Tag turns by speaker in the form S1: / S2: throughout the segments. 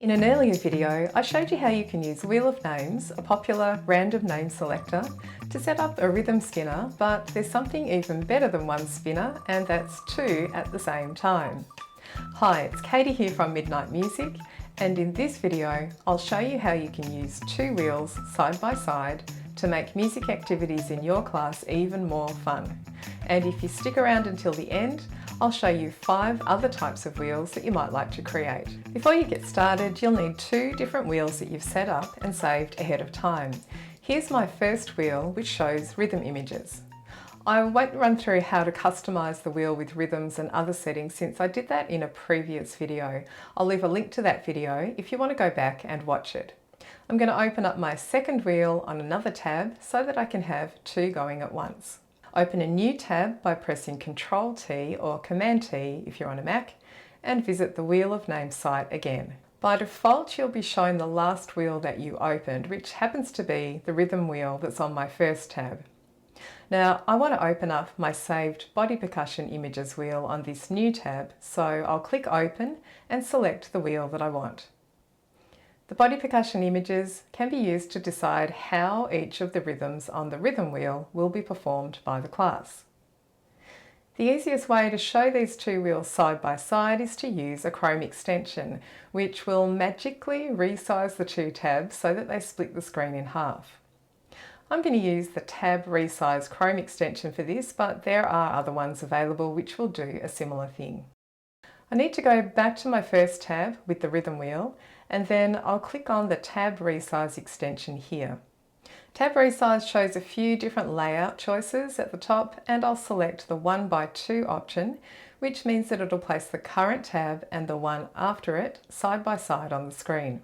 S1: In an earlier video, I showed you how you can use Wheel of Names, a popular random name selector, to set up a rhythm spinner, but there's something even better than one spinner, and that's two at the same time. Hi, it's Katie here from Midnight Music, and in this video, I'll show you how you can use two wheels side by side to make music activities in your class even more fun. And if you stick around until the end, I'll show you 5 other types of wheels that you might like to create. Before you get started, you'll need 2 different wheels that you've set up and saved ahead of time. Here's my first wheel, which shows rhythm images. I won't run through how to customize the wheel with rhythms and other settings since I did that in a previous video. I'll leave a link to that video if you want to go back and watch it. I'm going to open up my second wheel on another tab so that I can have 2 going at once. Open a new tab by pressing Ctrl-T or Command-T if you're on a Mac, and visit the Wheel of Names site again. By default, you'll be shown the last wheel that you opened, which happens to be the rhythm wheel that's on my first tab. Now, I want to open up my saved body percussion images wheel on this new tab, so I'll click Open and select the wheel that I want. The body percussion images can be used to decide how each of the rhythms on the rhythm wheel will be performed by the class. The easiest way to show these 2 wheels side by side is to use a Chrome extension, which will magically resize the 2 tabs so that they split the screen in half. I'm going to use the Tab Resize Chrome extension for this, but there are other ones available which will do a similar thing. I need to go back to my first tab with the rhythm wheel, and then I'll click on the Tab Resize extension here. Tab Resize shows a few different layout choices at the top, and I'll select the 1x2 option, which means that it'll place the current tab and the one after it side by side on the screen.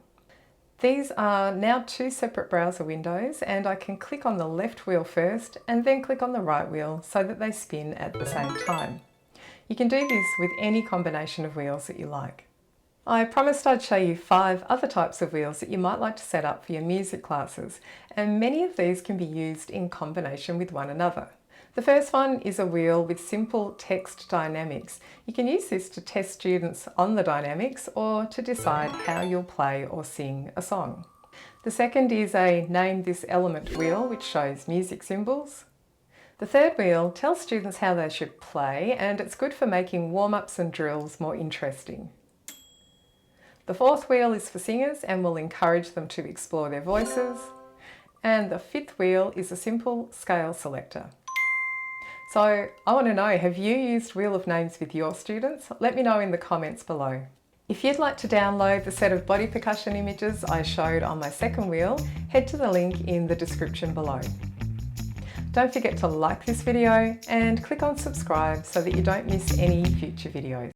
S1: These are now 2 separate browser windows, and I can click on the left wheel first and then click on the right wheel so that they spin at the same time. You can do this with any combination of wheels that you like. I promised I'd show you 5 other types of wheels that you might like to set up for your music classes, and many of these can be used in combination with one another. The first one is a wheel with simple text dynamics. You can use this to test students on the dynamics or to decide how you'll play or sing a song. The second is a Name This Element wheel, which shows music symbols. The third wheel tells students how they should play, and it's good for making warm-ups and drills more interesting. The fourth wheel is for singers and will encourage them to explore their voices. And the fifth wheel is a simple scale selector. So I want to know, have you used Wheel of Names with your students? Let me know in the comments below. If you'd like to download the set of body percussion images I showed on my second wheel, head to the link in the description below. Don't forget to like this video and click on subscribe so that you don't miss any future videos.